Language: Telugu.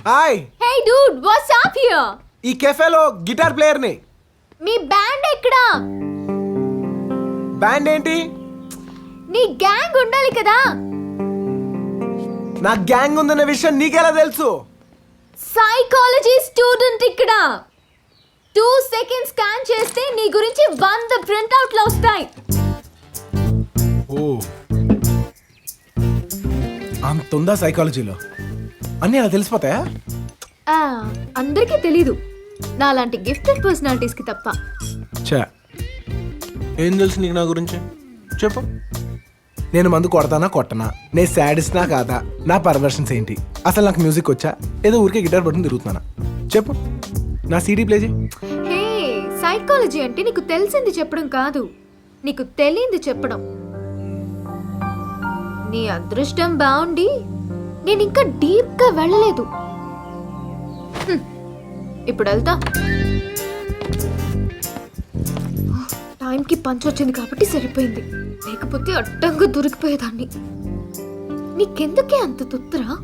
Hi. Hey dude, what's up here? ఈ కెఫేలో గిటార్ ప్లేయర్ ని. మీ బ్యాండ్ ఎక్కడా? బ్యాండ్ ఏంటి? నీ గ్యాంగ్ ఉండాలి కదా. నా గ్యాంగ్ ఉందన్న విషయం నీకెలా తెలుసు? సైకాలజీ స్టూడెంట్ ఇక్కడ. 2 seconds స్కాన్ చేస్తే నీ గురించి 100 ప్రింట్ అవుట్లు వస్తాయి. ఓ, అంతుందా సైకాలజీలో? అన్నీ అలా తెలిసిపోతాయా? అందరికీ తెలీదు, నాలాంటి గిఫ్టెడ్ పర్సనాలిటీస్ కి తప్ప. చా, ఏం తెలుసు నీకు నా గురించి? చెప్పు. నేను మందు కొడతానా కొట్టనా, నేను సాడిస్నా కాదా, నా పర్వర్షన్స్ ఏంటి, అసలు నాకు మ్యూజిక్ వచ్చా, ఏదో ఊరికే గిటార్ పట్టుకుని తిరుగుతున్నానా? చెప్పు, నా సీడీ ప్లే చేయి. హే, సైకాలజీ అంటే నీకు తెలిసింది చెప్పడం కాదు, నీకు తెలియంది చెప్పడం. నీ అదృష్టం బాగుండి నేను ఇంకా డీప్ గా వెళ్ళలేదు. ఇప్పుడు వెళ్తా. టైంకి పంచ్ వచ్చింది కాబట్టి సరిపోయింది, లేకపోతే అడ్డంగా దొరికిపోయేదాన్ని. నీకెందుకే అంత తుత్తరా?